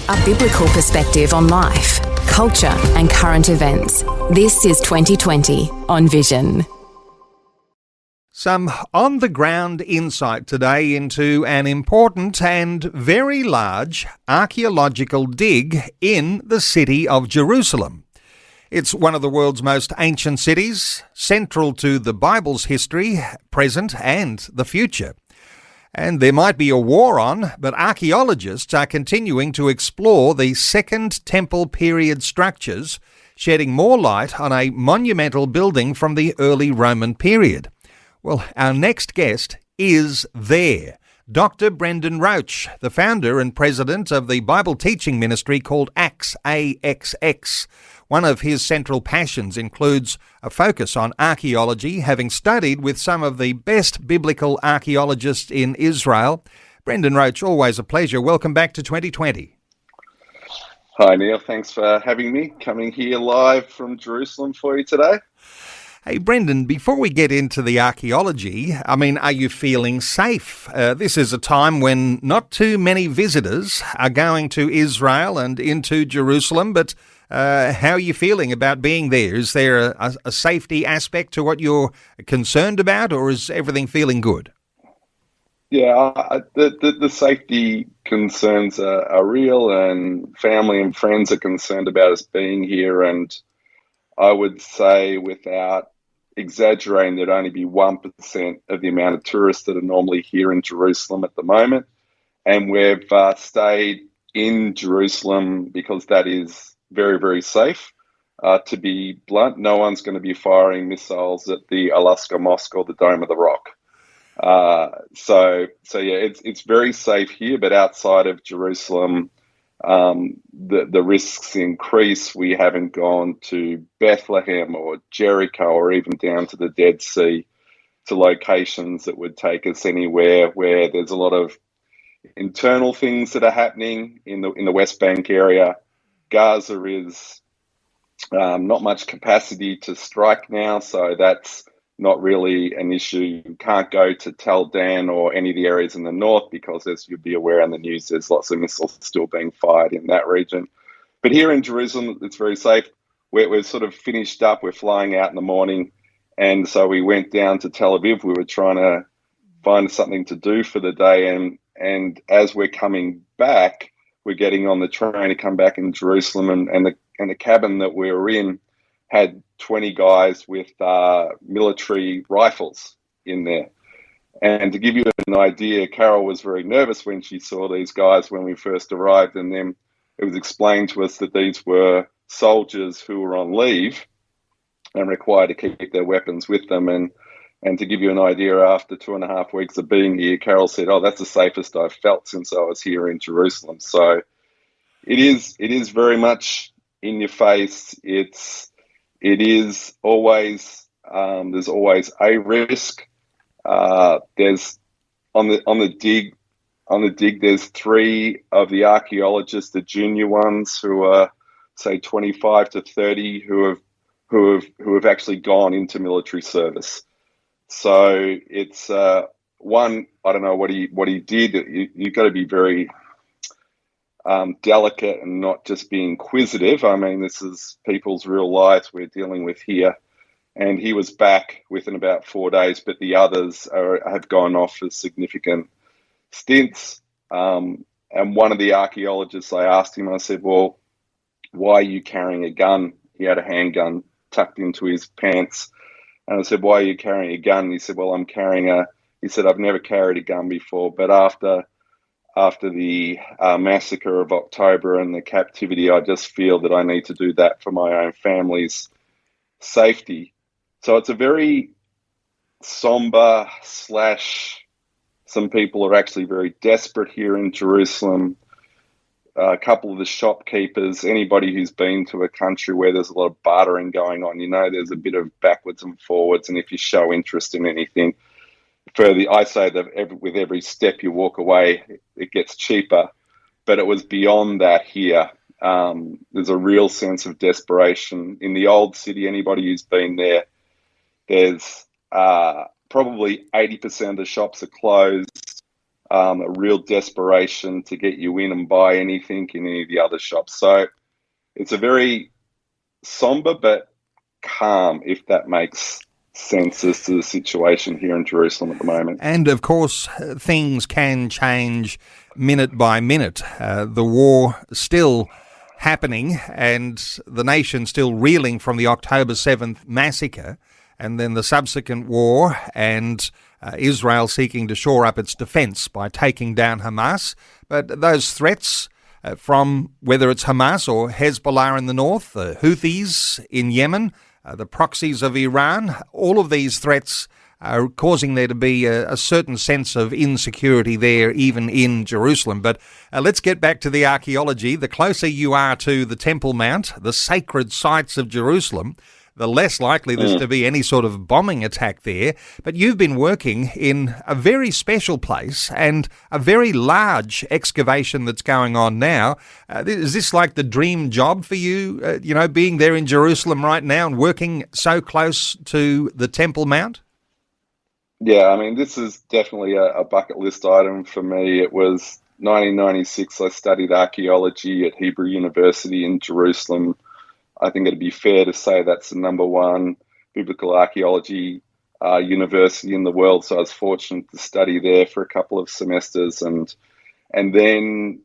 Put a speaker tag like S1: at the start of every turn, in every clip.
S1: a biblical perspective on life, culture and current events. This is 2020 on Vision.
S2: Some on-the-ground insight today into an important and very large archaeological dig in the city of Jerusalem. It's one of the world's most ancient cities, central to the Bible's history, present and the future. And there might be a war on, but archaeologists are continuing to explore the Second Temple period structures, shedding more light on a monumental building from the early Roman period. Well, our next guest is there. Dr. Brendan Roach, the founder and president of the Bible teaching ministry called AXX, AXX. One of his central passions includes a focus on archaeology, having studied with some of the best biblical archaeologists in Israel. Brendan Roach, always a pleasure. Welcome back to 2020.
S3: Hi, Neil. Thanks for having me. Coming here live from Jerusalem for you today.
S2: Hey, Brendan, before we get into the archaeology, are you feeling safe? This is a time when not too many visitors are going to Israel and into Jerusalem, but how are you feeling about being there? Is there a safety aspect to what you're concerned about, or is everything feeling good?
S3: Yeah, the safety concerns are real, and family and friends are concerned about us being here. And I would say, without exaggerating, there'd only be 1% of the amount of tourists that are normally here in Jerusalem at the moment. And we've stayed in Jerusalem because that is very, very safe. To be blunt, no one's going to be firing missiles at the Al-Aqsa Mosque or the Dome of the Rock. So yeah, it's very safe here, but outside of Jerusalem, the risks increase. We haven't gone to Bethlehem or Jericho or even down to the Dead Sea, to locations that would take us anywhere where there's a lot of internal things that are happening in the West Bank area. Gaza is not much capacity to strike now, so that's not really an issue. You can't go to Tel Dan or any of the areas in the north because, as you'll be aware on the news, there's lots of missiles still being fired in that region. But here in Jerusalem, it's very safe. We're sort of finished up. We're flying out in the morning. And so we went down to Tel Aviv. We were trying to find something to do for the day. And as we're coming back, we're getting on the train to come back in Jerusalem. And the cabin that we were in had 20 guys with military rifles in there. And to give you an idea, Carol was very nervous when she saw these guys when we first arrived, and then it was explained to us that these were soldiers who were on leave and required to keep their weapons with them. And to give you an idea, after 2.5 weeks of being here, Carol said, "Oh, that's the safest I've felt since I was here in Jerusalem." So it is very much in your face. It is always, there's always a risk. There's on the dig, there's 3 of the archaeologists, the junior ones, who are say 25 to 30, who have actually gone into military service. So it's one. I don't know what he did. You've got to be very delicate and not just be inquisitive. This is people's real lives we're dealing with here. And he was back within about 4 days, but the others have gone off for significant stints. And one of the archaeologists, I asked him, I said, "Well, why are you carrying a gun?" He had a handgun tucked into his pants. And I said, "Why are you carrying a gun?" He said, "Well, he said, "I've never carried a gun before, but after the massacre of October and the captivity, I just feel that I need to do that for my own family's safety." So it's a very somber / some people are actually very desperate here in Jerusalem. A couple of the shopkeepers, anybody who's been to a country where there's a lot of bartering going on, there's a bit of backwards and forwards. And if you show interest in anything, I say that with every step you walk away, it gets cheaper. But it was beyond that here. There's a real sense of desperation. In the old city, anybody who's been there, there's probably 80% of the shops are closed. a real desperation to get you in and buy anything in any of the other shops. So it's a very somber but calm, if that makes sense, as to the situation here in Jerusalem at the moment.
S2: And of course, things can change minute by minute. The war still happening and the nation still reeling from the October 7th massacre, and then the subsequent war, and Israel seeking to shore up its defence by taking down Hamas. But those threats from whether it's Hamas or Hezbollah in the north, the Houthis in Yemen, the proxies of Iran, all of these threats are causing there to be a certain sense of insecurity there, even in Jerusalem. But let's get back to the archaeology. The closer you are to the Temple Mount, the sacred sites of Jerusalem, the less likely there's to be any sort of bombing attack there. But you've been working in a very special place and a very large excavation that's going on now. Is this like the dream job for you, being there in Jerusalem right now and working so close to the Temple Mount?
S3: Yeah, I mean, this is definitely a bucket list item for me. It was 1996. I studied archaeology at Hebrew University in Jerusalem. I think it'd be fair to say that's the number one biblical archaeology university in the world. So I was fortunate to study there for a couple of semesters, and then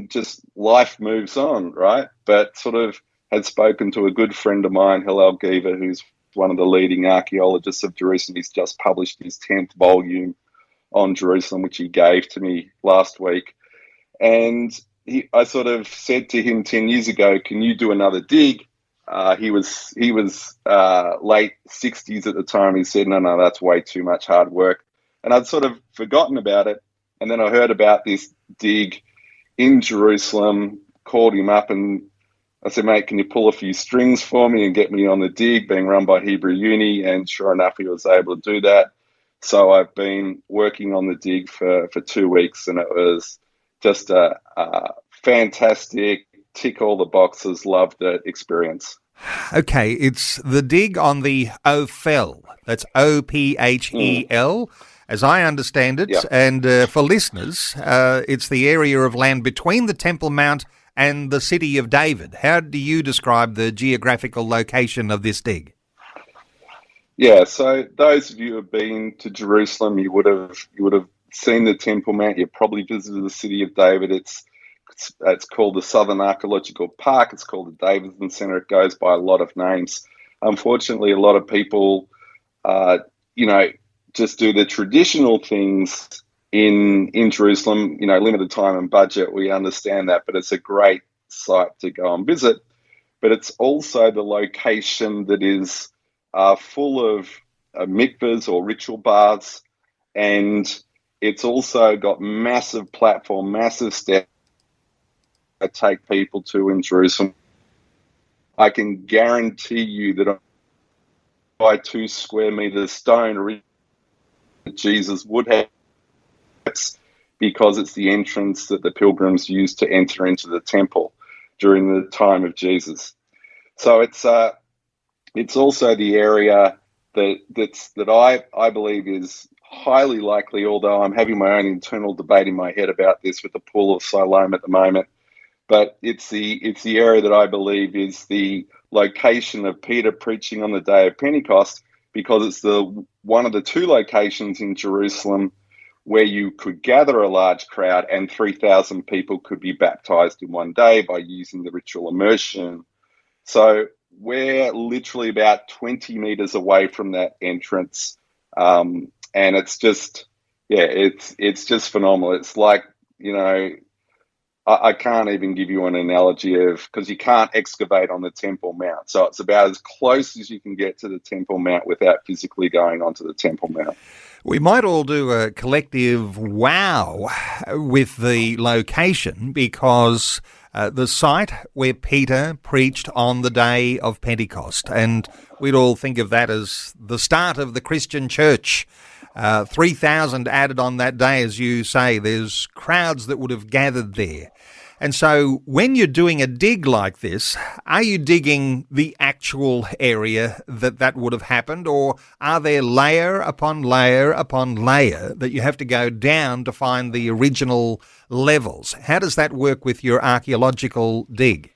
S3: just life moves on, right? But sort of had spoken to a good friend of mine, Hillel Giver, who's one of the leading archaeologists of Jerusalem. He's just published his 10th volume on Jerusalem, which he gave to me last week, and I sort of said to him 10 years ago, can you do another dig? He was late 60s at the time. He said, no, that's way too much hard work. And I'd sort of forgotten about it. And then I heard about this dig in Jerusalem, called him up, and I said, mate, can you pull a few strings for me and get me on the dig, being run by Hebrew Uni? And sure enough, he was able to do that. So I've been working on the dig for 2 weeks, and it was just a fantastic, tick all the boxes, loved it experience.
S2: Okay, it's the dig on the Ophel. That's Ophel, as I understand it.
S3: Yeah.
S2: And for listeners, it's the area of land between the Temple Mount and the city of David. How do you describe the geographical location of this dig?
S3: Yeah, so those of you who have been to Jerusalem, you would have seen the Temple Mount. You've probably visited the city of David. It's called the Southern Archaeological Park. It's called the Davidson Center. It goes by a lot of names. Unfortunately, a lot of people, just do the traditional things in Jerusalem. Limited time and budget. We understand that, but it's a great site to go and visit. But it's also the location that is full of mikvahs or ritual baths, and it's also got massive platform, massive steps that take people to in Jerusalem. I can guarantee you that by 2 square meters stone, Jesus would have, because it's the entrance that the pilgrims used to enter into the temple during the time of Jesus. So it's also the area that I believe is highly likely, although I'm having my own internal debate in my head about this with the Pool of Siloam at the moment. But it's the area that I believe is the location of Peter preaching on the day of Pentecost, because it's one of the 2 locations in Jerusalem where you could gather a large crowd and 3,000 people could be baptized in one day by using the ritual immersion. So we're literally about 20 meters away from that entrance. And it's just, it's just phenomenal. It's like, I can't even give you an analogy because you can't excavate on the Temple Mount. So it's about as close as you can get to the Temple Mount without physically going onto the Temple Mount.
S2: We might all do a collective wow with the location, because the site where Peter preached on the day of Pentecost, and we'd all think of that as the start of the Christian church. 3,000 added on that day, as you say. There's crowds that would have gathered there. And so when you're doing a dig like this, are you digging the actual area that would have happened, or are there layer upon layer upon layer that you have to go down to find the original levels? How does that work with your archaeological dig?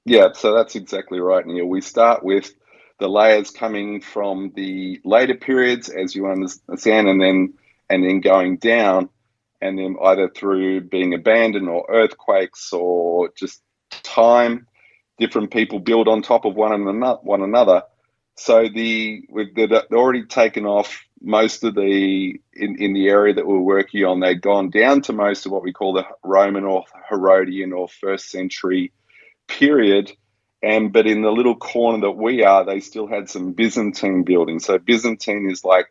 S3: Yeah, so that's exactly right, Neil. We start with the layers coming from the later periods, as you understand, and then going down, and then either through being abandoned or earthquakes or just time, different people build on top of one another. So they'd already taken off most of in the area that we're working on. They'd gone down to most of what we call the Roman or Herodian or first century period. But in the little corner that we are, they still had some Byzantine buildings. So Byzantine is like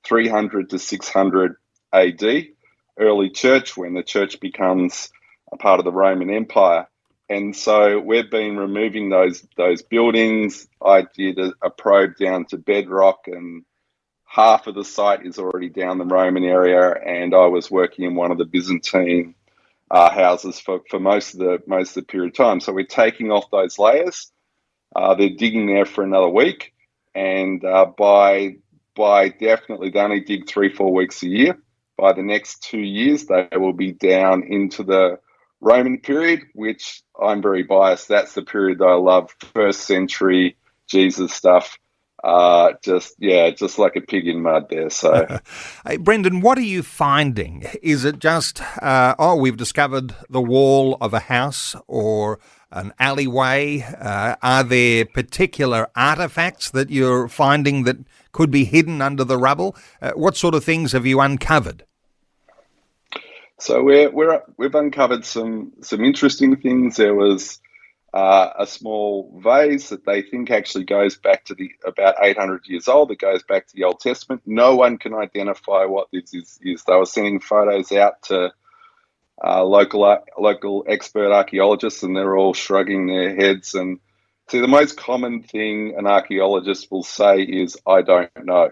S3: 300 to 600 AD, early church, when the church becomes a part of the Roman Empire. And so we've been removing those buildings. I did a probe down to bedrock, and half of the site is already down the Roman area. And I was working in one of the Byzantine houses for most of the period of time. So we're taking off those layers. They're digging there for another week, and by definitely they only dig 3-4 weeks a year. By the next 2 years, they will be down into the Roman period, which I'm very biased. That's the period that I love. First century Jesus stuff. Just like a pig in mud there. So,
S2: hey, Brendan, what are you finding? Is it just, we've discovered the wall of a house or an alleyway? Are there particular artifacts that you're finding that could be hidden under the rubble? What sort of things have you uncovered?
S3: So we've uncovered some interesting things. There was a small vase that they think actually goes back to about 800 years old. It goes back to the Old Testament. No one can identify what this is. They were sending photos out to local expert archaeologists, and they're all shrugging their heads. And see, the most common thing an archaeologist will say is, "I don't know."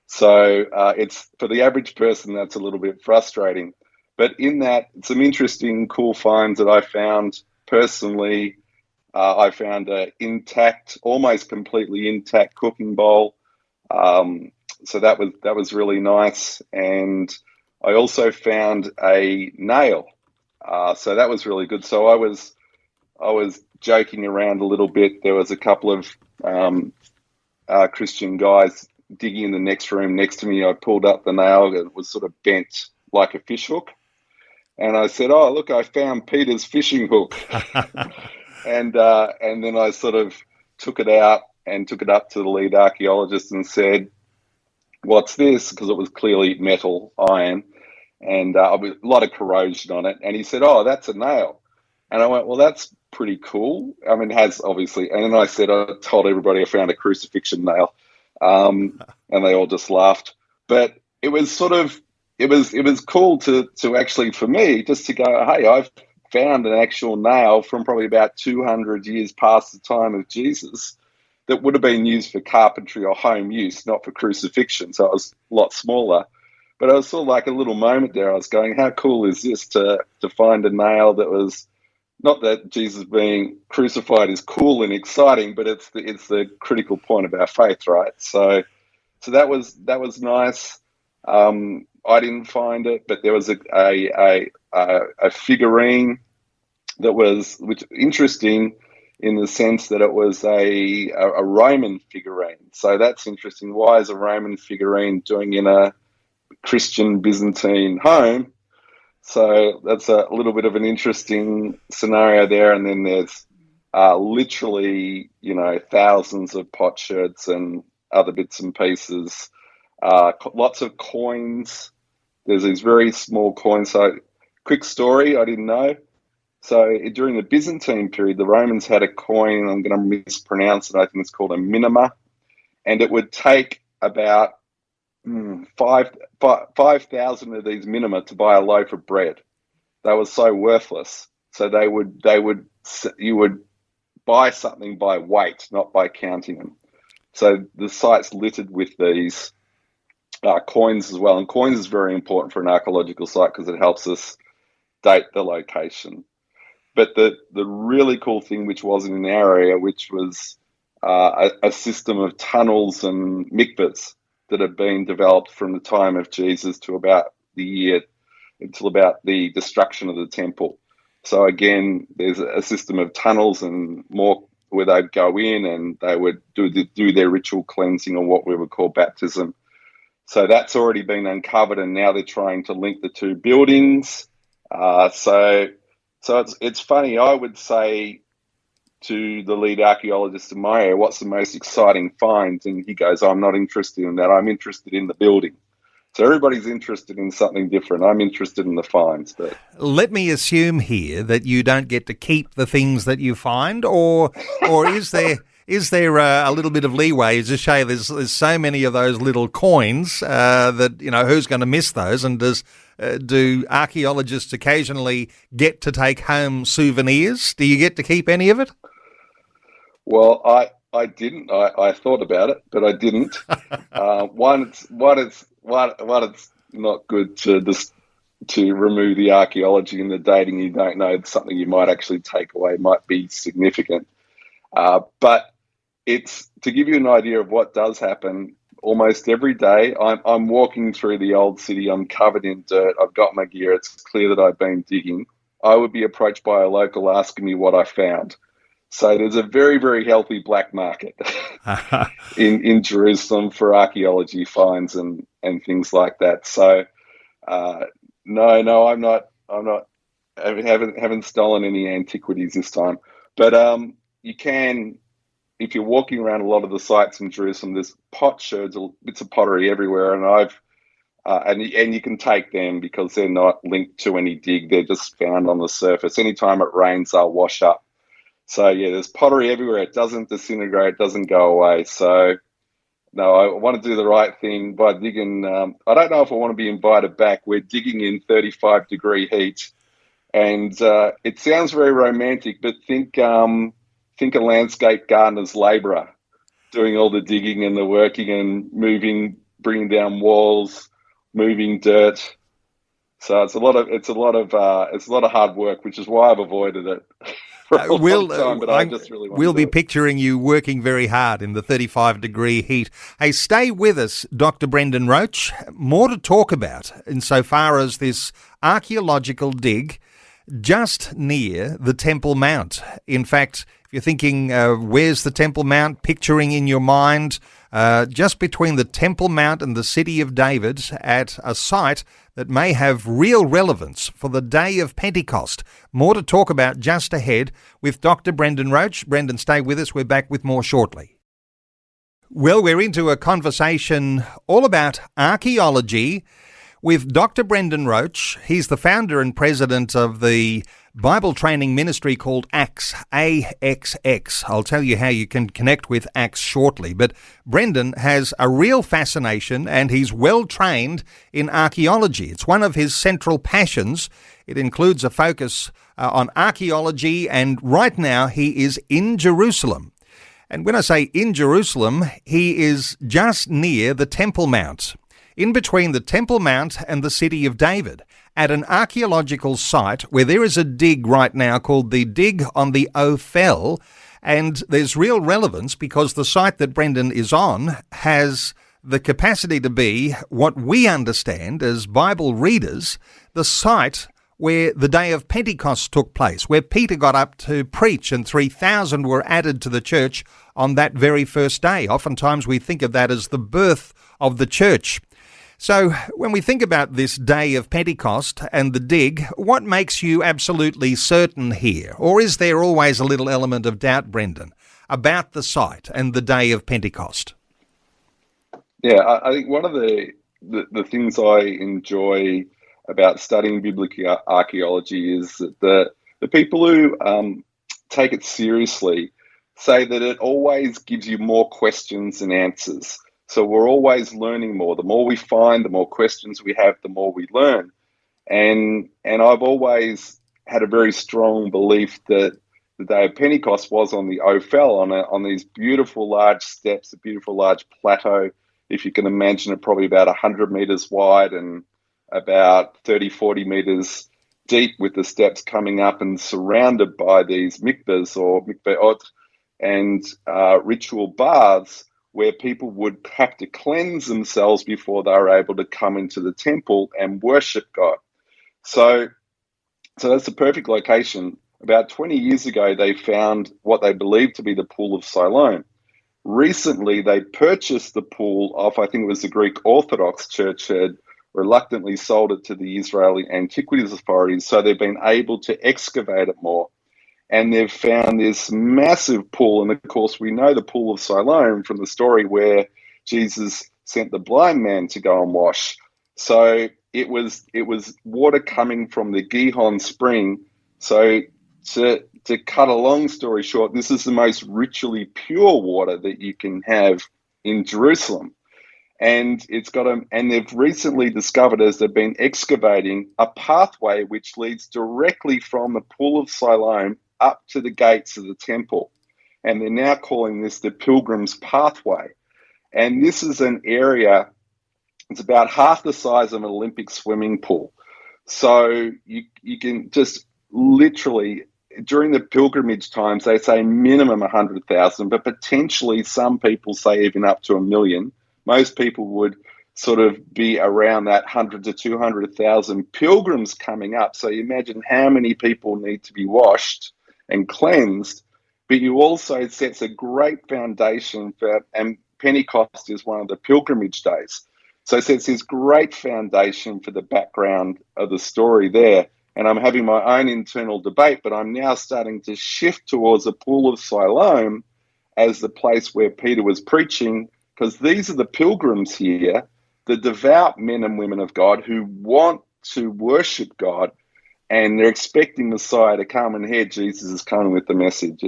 S3: So it's, for the average person, that's a little bit frustrating. But in that, some interesting, cool finds that I found personally. I found an intact, almost completely intact cooking bowl. So that was really nice. And I also found a nail. So that was really good. So I was joking around a little bit. There was a couple of Christian guys digging in the next room next to me. I pulled up the nail. It was sort of bent like a fishhook. And I said, "Oh, look, I found Peter's fishing hook." and then I sort of took it out and took it up to the lead archaeologist and said, "What's this?" Because it was clearly metal, iron, and a lot of corrosion on it. And he said, "Oh, that's a nail." And I went, "Well, that's pretty cool. I mean, it has, obviously." And then I told everybody I found a crucifixion nail, and they all just laughed. But it was sort of, it was cool to actually, for me, just to go, "Hey, I've found an actual nail from probably about 200 years past the time of Jesus that would have been used for carpentry or home use, not for crucifixion." So it was a lot smaller. But it was sort of like a little moment there. I was going, how cool is this to find a nail that was, not that Jesus being crucified is cool and exciting, but it's the critical point of our faith, right? So that was nice. I didn't find it, but there was a figurine that was, which interesting in the sense that it was a Roman figurine. So that's interesting. Why is a Roman figurine doing in a Christian Byzantine home? So that's a little bit of an interesting scenario there. And then there's literally, thousands of potsherds and other bits and pieces, lots of coins. There's these very small coins. So quick story, I didn't know. So during the Byzantine period, the Romans had a coin, I'm going to mispronounce it, I think it's called a minima, and it would take about 5,000 of these minima to buy a loaf of bread. They were so worthless. So you would buy something by weight, not by counting them. So the site's littered with these coins as well. And coins is very important for an archaeological site because it helps us date the location. But the really cool thing, which wasn't in our area, which was a system of tunnels and mikvahs that had been developed from the time of Jesus to about until about the destruction of the temple. So again, there's a system of tunnels and more where they'd go in and they would do their ritual cleansing, or what we would call baptism. So that's already been uncovered, and now they're trying to link the two buildings. So it's funny. I would say to the lead archaeologist in my area, what's the most exciting find? And he goes, I'm not interested in that. I'm interested in the building. So everybody's interested in something different. I'm interested in the finds. But
S2: let me assume here that you don't get to keep the things that you find, or is there a little bit of leeway? As you say, there's so many of those little coins that, who's going to miss those? And do archaeologists occasionally get to take home souvenirs? Do you get to keep any of it?
S3: Well, I didn't. I thought about it, but I didn't. It's not good to remove the archaeology and the dating. You don't know, something you might actually take away might be significant. But it's to give you an idea of what does happen. Almost every day, I'm walking through the old city. I'm covered in dirt. I've got my gear. It's clear that I've been digging. I would be approached by a local asking me what I found. So there's a very, very healthy black market in Jerusalem for archaeology finds and things like that. So no, I'm not. I haven't stolen any antiquities this time. But you can, if you're walking around a lot of the sites in Jerusalem, there's potsherds, bits of pottery everywhere, and and you can take them because they're not linked to any dig. They're just found on the surface. Anytime it rains, they'll wash up. So yeah, there's pottery everywhere. It doesn't disintegrate, doesn't go away. So no, I want to do the right thing by digging. I don't know if I want to be invited back. We're digging in 35-degree heat, and it sounds very romantic. But think a landscape gardener's labourer doing all the digging and the working and moving, bringing down walls, moving dirt. So it's a lot of hard work, which is why I've avoided it.
S2: We'll be picturing you working very hard in the 35-degree heat. Hey, stay with us, Dr. Brendan Roach. More to talk about insofar as this archaeological dig just near the Temple Mount. In fact, if you're thinking, where's the Temple Mount, picturing in your mind just between the Temple Mount and the city of David at a site that may have real relevance for the day of Pentecost. More to talk about just ahead with Dr. Brendan Roach. Brendan, stay with us. We're back with more shortly. Well, we're into a conversation all about archaeology with Dr. Brendan Roach. He's the founder and president of the Bible training ministry called AXX, AXX. I'll tell you how you can connect with AXX shortly. But Brendan has a real fascination and he's well trained in archaeology. It's one of his central passions. It includes a focus on archaeology, and right now he is in Jerusalem. And when I say in Jerusalem, he is just near the Temple Mount, in between the Temple Mount and the city of David, at an archaeological site where there is a dig right now called the Dig on the Ophel, and there's real relevance because the site that Brendan is on has the capacity to be what we understand as Bible readers, the site where the day of Pentecost took place, where Peter got up to preach and 3,000 were added to the church on that very first day. Oftentimes we think of that as the birth of the church. So when we think about this day of Pentecost and the dig, what makes you absolutely certain here? Or is there always a little element of doubt, Brendan, about the site and the day of Pentecost?
S3: Yeah, I think one of the things I enjoy about studying biblical archaeology is that the people who take it seriously say that it always gives you more questions than answers. So we're always learning more. The more we find, the more questions we have, the more we learn. And I've always had a very strong belief that the day of Pentecost was on the Ophel, on these beautiful large steps, a beautiful large plateau. if you can imagine it, probably about 100 meters wide and about 30, 40 meters deep, with the steps coming up and surrounded by these mikvahs or mikveot and ritual baths where people would have to cleanse themselves before they were able to come into the temple and worship God. So that's the perfect location. About 20 years ago, they found what they believed to be the Pool of Siloam. Recently, they purchased the pool off, I think it was the Greek Orthodox Church had reluctantly sold it to the Israeli Antiquities Authorities, so they've been able to excavate it more. And they've found this massive pool, and of course we know the Pool of Siloam from the story where Jesus sent the blind man to go and wash. So it was water coming from the Gihon spring. So to cut a long story short, this is the most ritually pure water that you can have in Jerusalem. And and they've recently discovered, as they've been excavating, a pathway which leads directly from the Pool of Siloam up to the gates of the temple. And they're now calling this the Pilgrim's Pathway. And this is an area, it's about half the size of an Olympic swimming pool. So you can just literally, during the pilgrimage times, they say minimum 100,000, but potentially some people say even up to 1 million. Most people would sort of be around that 100 to 200,000 pilgrims coming up. So you imagine how many people need to be washed and cleansed. But you also sets a great foundation for, and Pentecost is one of the pilgrimage days. So it sets this great foundation for the background of the story there. And I'm having my own internal debate, but I'm now starting to shift towards the Pool of Siloam as the place where Peter was preaching, because these are the pilgrims here, the devout men and women of God who want to worship God, and they're expecting Messiah to come, and here Jesus is coming with the message.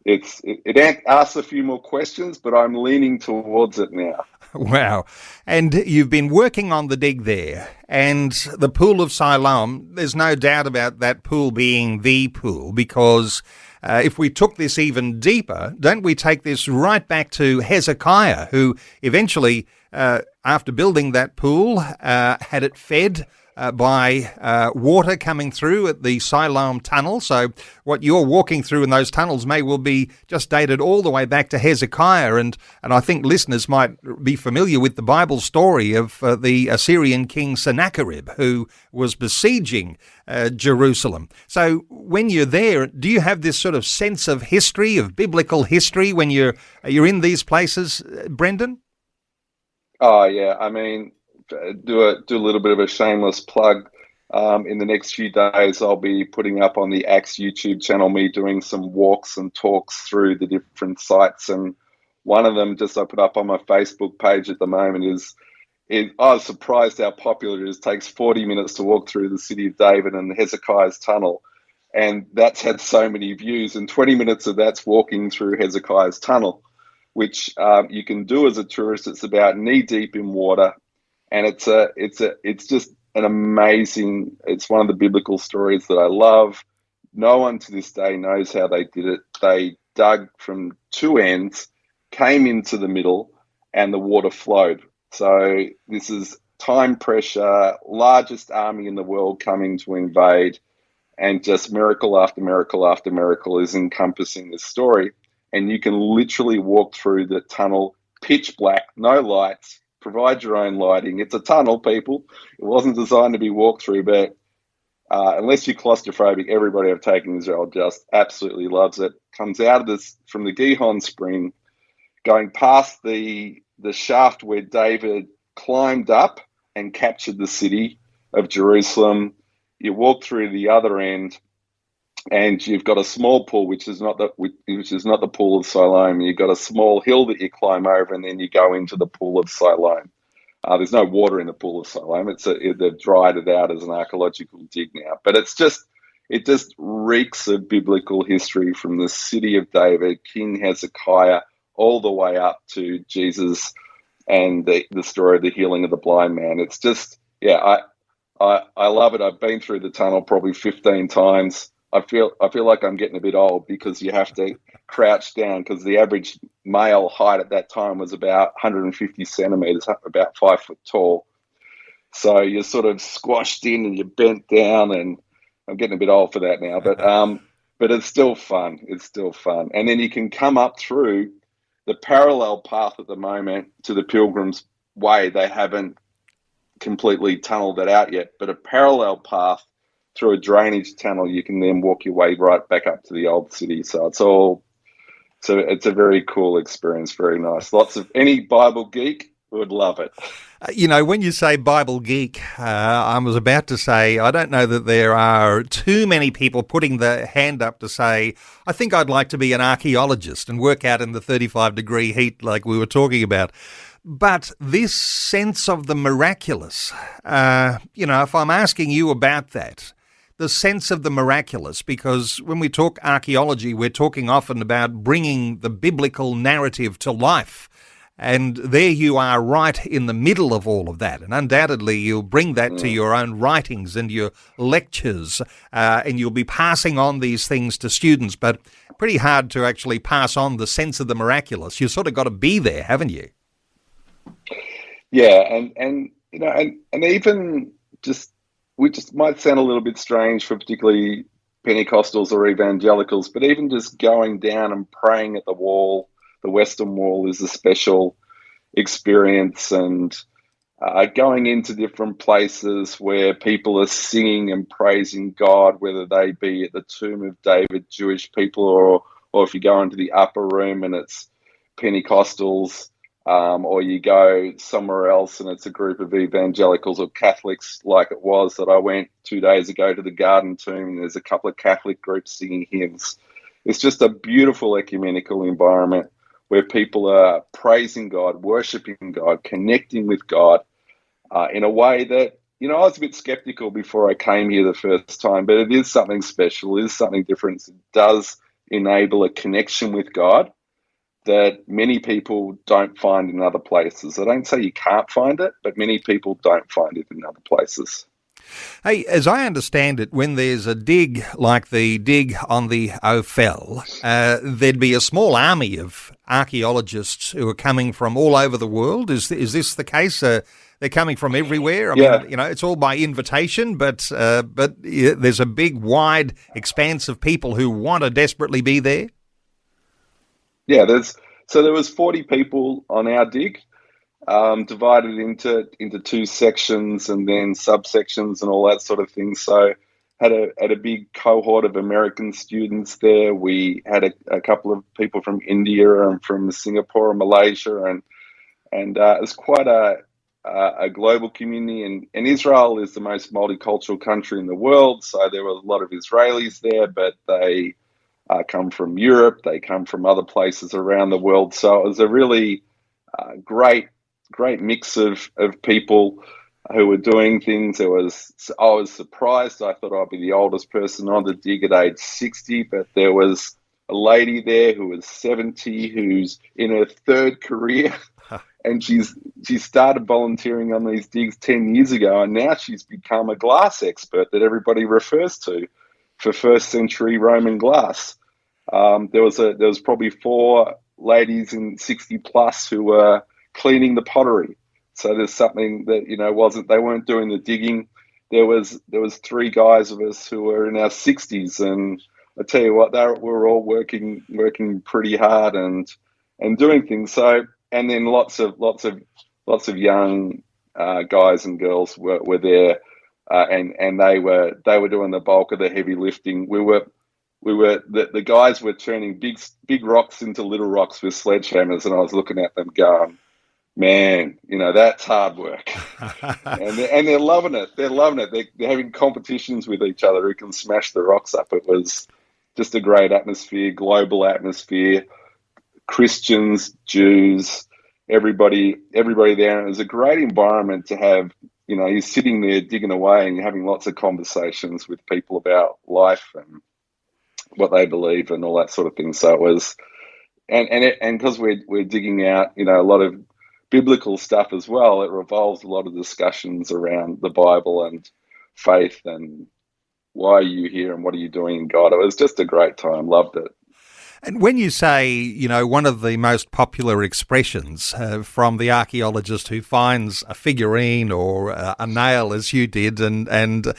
S3: It asks a few more questions, but I'm leaning towards it now.
S2: Wow. And you've been working on the dig there, and the Pool of Siloam, there's no doubt about that pool being the pool, because if we took this even deeper, don't we take this right back to Hezekiah, who eventually, after building that pool, had it fed by water coming through at the Siloam tunnel. So what you're walking through in those tunnels may well be just dated all the way back to Hezekiah. And I think listeners might be familiar with the Bible story of the Assyrian king Sennacherib, who was besieging Jerusalem. So when you're there, do you have this sort of sense of history, of biblical history, when you're in these places, Brendan?
S3: Oh, yeah. I mean, do a little bit of a shameless plug. In the next few days, I'll be putting up on the AXX YouTube channel me doing some walks and talks through the different sites. And one of them, just I put up on my Facebook page at the moment, I was surprised how popular it is. It takes 40 minutes to walk through the city of David and Hezekiah's tunnel. And that's had so many views. And 20 minutes of that's walking through Hezekiah's tunnel, which you can do as a tourist. It's about knee deep in water. And it's just an amazing, it's one of the biblical stories that I love. No one to this day knows how they did it. They dug from two ends, came into the middle, and the water flowed. So this is time pressure, largest army in the world coming to invade, and just miracle after miracle after miracle is encompassing this story. And you can literally walk through the tunnel, pitch black, no lights, provide your own lighting. It's a tunnel, people. It wasn't designed to be walked through, but unless you're claustrophobic, everybody I've taken Israel just absolutely loves it. Comes out of this from the Gihon spring, going past the shaft where David climbed up and captured the city of Jerusalem. You walk through the other end, and you've got a small pool, which is not the Pool of Siloam. You've got a small hill that you climb over, and then you go into the Pool of Siloam. There's no water in the Pool of Siloam. They've dried it out as an archaeological dig now. But it just reeks of biblical history from the city of David, King Hezekiah, all the way up to Jesus and the story of the healing of the blind man. It's just, yeah, I love it. I've been through the tunnel probably 15 times. I feel like I'm getting a bit old because you have to crouch down, because the average male height at that time was about 150 centimeters, about 5 foot tall. So you're sort of squashed in and you're bent down, and I'm getting a bit old for that now, but it's still fun. It's still fun. And then you can come up through the parallel path at the moment to the Pilgrim's Way. They haven't completely tunneled that out yet, but a parallel path through a drainage tunnel, you can then walk your way right back up to the old city. So it's a very cool experience, very nice. Any Bible geek would love it.
S2: When you say Bible geek, I was about to say, I don't know that there are too many people putting the hand up to say, I think I'd like to be an archaeologist and work out in the 35-degree heat like we were talking about. But this sense of the miraculous, if I'm asking you about that, the sense of the miraculous, because when we talk archaeology, we're talking often about bringing the biblical narrative to life. And there you are right in the middle of all of that. And undoubtedly you'll bring that to your own writings and your lectures, and you'll be passing on these things to students, but pretty hard to actually pass on the sense of the miraculous. You've sort of got to be there, haven't you?
S3: Yeah, and even we might sound a little bit strange for particularly Pentecostals or evangelicals, but even just going down and praying at the wall, the Western Wall, is a special experience, and going into different places where people are singing and praising God, whether they be at the Tomb of David, Jewish people, or if you go into the upper room and it's Pentecostals, or you go somewhere else and it's a group of evangelicals or Catholics, like it was that I went 2 days ago to the Garden Tomb, and there's a couple of Catholic groups singing hymns. It's just a beautiful ecumenical environment where people are praising God, worshipping God, connecting with God in a way that, I was a bit skeptical before I came here the first time, but it is something special, it is something different. It does enable a connection with God that many people don't find in other places. I don't say you can't find it, but many people don't find it in other places.
S2: Hey, as I understand it, when there's a dig like the dig on the Ophel, there'd be a small army of archaeologists who are coming from all over the world. Is this the case? They're coming from everywhere. I mean, it's all by invitation, but there's a big, wide expanse of people who want to desperately be there.
S3: Yeah, there was 40 people on our dig, divided into two sections and then subsections and all that sort of thing. So had a big cohort of American students there. We had a couple of people from India and from Singapore and Malaysia, and it's quite a global community. And Israel is the most multicultural country in the world, so there were a lot of Israelis there, but they come from Europe, they come from other places around the world. So it was a really great mix of people who were doing things. I was surprised. I thought I'd be the oldest person on the dig at age 60, but there was a lady there who was 70, who's in her third career, and she started volunteering on these digs 10 years ago, and now she's become a glass expert that everybody refers to for first century Roman glass. There was probably 4 ladies in 60 plus who were cleaning the pottery. So there's something that they weren't doing the digging. There was 3 guys of us who were in our 60s, and I tell you what, we're all working pretty hard and doing things. So, and then lots of young guys and girls were there, and they were doing the bulk of the heavy lifting. The guys were turning big rocks into little rocks with sledgehammers, and I was looking at them going, man, that's hard work. and they're loving it. They're loving it. They're having competitions with each other who can smash the rocks up. It was just a great atmosphere, global atmosphere, Christians, Jews, everybody there. And it was a great environment to have. You're sitting there digging away and you're having lots of conversations with people about life and what they believe and all that sort of thing. So it was, and because we're digging out, a lot of biblical stuff as well, it revolves a lot of discussions around the Bible and faith and why are you here and what are you doing in God. It was just a great time. Loved it.
S2: And when you say, one of the most popular expressions from the archaeologist who finds a figurine or a nail, as you did, and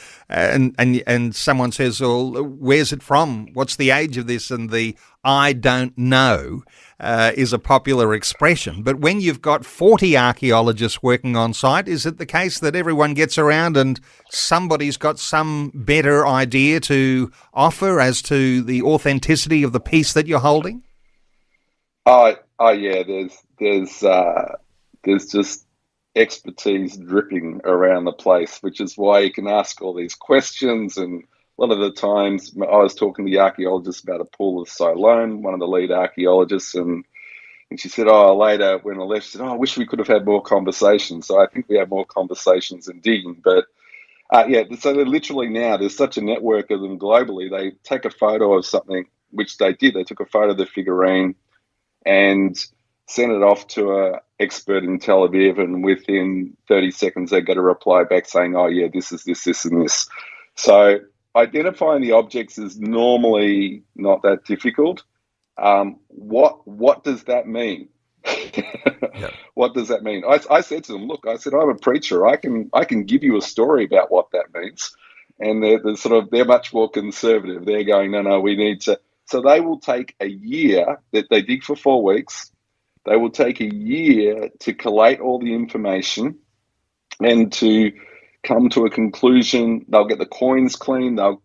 S2: someone says, "Well, where's it from? What's the age of this?" and the "I don't know" is a popular expression. But when you've got 40 archaeologists working on site, is it the case that everyone gets around and somebody's got some better idea to offer as to the authenticity of the piece that you're holding?
S3: Oh yeah. There's just expertise dripping around the place, which is why you can ask all these questions. And a lot of the times, I was talking to the archaeologist about a pool of Siloam, one of the lead archaeologists, and she said, later when I left, she said, I wish we could have had more conversations. So I think we have more conversations in digging. But so they're literally now, there's such a network of them globally. They take a photo of something, which they did. They took a photo of the figurine and sent it off to an expert in Tel Aviv, and within 30 seconds, they get a reply back saying, oh, yeah, this is this, and this. So identifying the objects is normally not that difficult. What does that mean?
S2: Yeah.
S3: What does that mean? I said to them, look, I said, I'm a preacher. I can give you a story about what that means. And they're much more conservative. They're going, no, we need to. So they will take a year, that they dig for 4 weeks. They will take a year to collate all the information and to come to a conclusion. They'll get the coins clean. They'll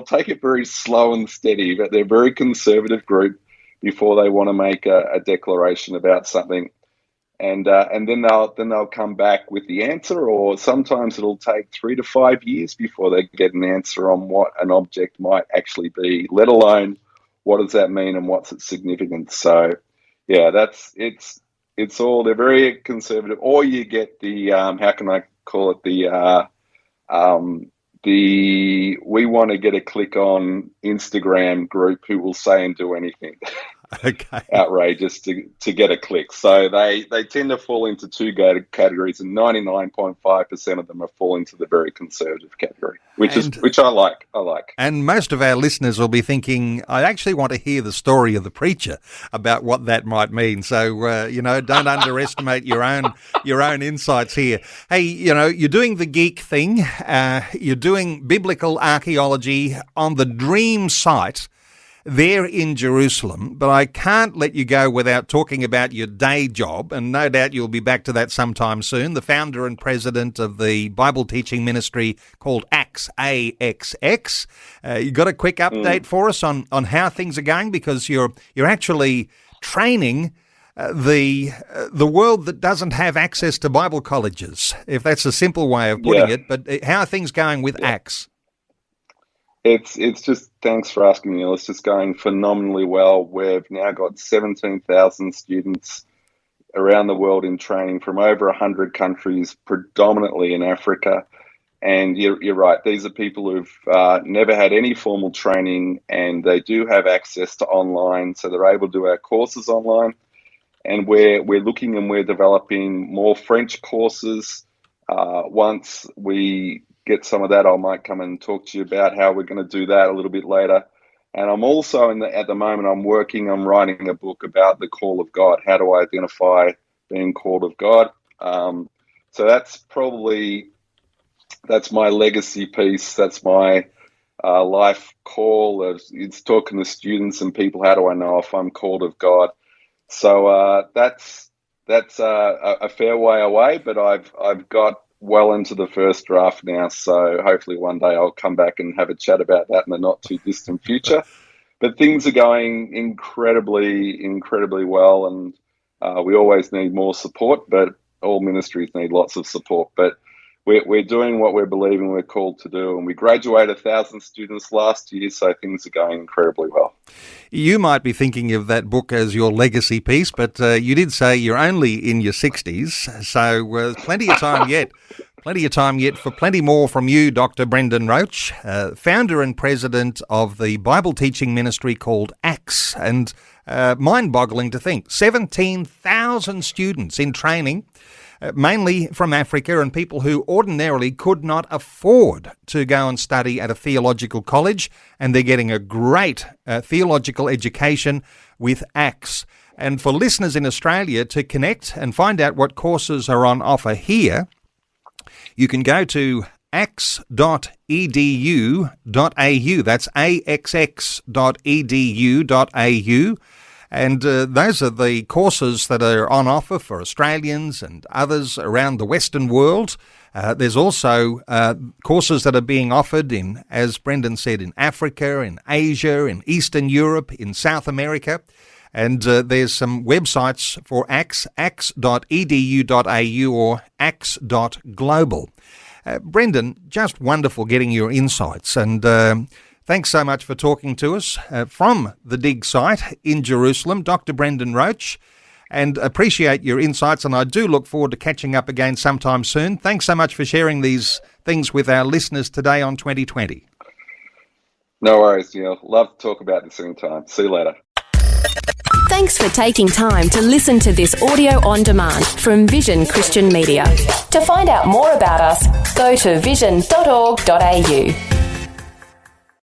S3: take it very slow and steady, but they're a very conservative group before they want to make a declaration about something. And then they'll come back with the answer, or sometimes it'll take 3 to 5 years before they get an answer on what an object might actually be, let alone what does that mean and what's its significance. So, yeah, it's all, they're very conservative. Or you get the how can I call it, the we want to get a click on Instagram group who will say and do anything.
S2: Okay.
S3: Outrageous to get a click. So they tend to fall into two categories, and 99.5% of them are fall into the very conservative category, which I like.
S2: And most of our listeners will be thinking, I actually want to hear the story of the preacher about what that might mean. So don't underestimate your own insights here. Hey, you're doing the geek thing. You're doing biblical archaeology on the dream site there in Jerusalem, but I can't let you go without talking about your day job, and no doubt you'll be back to that sometime soon. The founder and president of the Bible teaching ministry called AXX, AXX. You got a quick update for us on how things are going, because you're actually training the world that doesn't have access to Bible colleges, if that's a simple way of putting it. But how are things going with AXX?
S3: It's just, thanks for asking, Neil. It's just going phenomenally well. We've now got 17,000 students around the world in training from over 100 countries, predominantly in Africa. And you're right, these are people who've never had any formal training, and they do have access to online, so they're able to do our courses online. And we're looking and we're developing more French courses. Once we get some of that, I might come and talk to you about how we're going to do that a little bit later. And I'm also at the moment, I'm writing a book about the call of God. How do I identify being called of God? So that's my legacy piece. That's my life call. It's talking to students and people. How do I know if I'm called of God? So that's a fair way away, but I've got well into the first draft now, so hopefully one day I'll come back and have a chat about that in the not too distant future. But things are going incredibly well, and we always need more support, but all ministries need lots of support. But we're doing what we're believing we're called to do, and we graduated 1,000 students last year, so things are going incredibly well.
S2: You might be thinking of that book as your legacy piece, but you did say you're only in your 60s, so plenty of time yet. Plenty of time yet for plenty more from you, Dr. Brendan Roach, founder and president of the Bible teaching ministry called AXX. And mind-boggling to think, 17,000 students in training. mainly from Africa, and people who ordinarily could not afford to go and study at a theological college, and they're getting a great theological education with AXX. And for listeners in Australia to connect and find out what courses are on offer here, you can go to axx.edu.au. That's axx.edu.au. And those are the courses that are on offer for Australians and others around the Western world. There's also courses that are being offered in, as Brendan said, in Africa, in Asia, in Eastern Europe, in South America. And there's some websites for AXX, axx.edu.au or axx.global. Brendan, just wonderful getting your insights, and thanks so much for talking to us from the dig site in Jerusalem, Dr. Brendan Roach, and appreciate your insights, and I do look forward to catching up again sometime soon. Thanks so much for sharing these things with our listeners today on 2020.
S3: No worries, Neil. Love to talk about this anytime. See you later.
S1: Thanks for taking time to listen to this audio on demand from Vision Christian Media. To find out more about us, go to vision.org.au.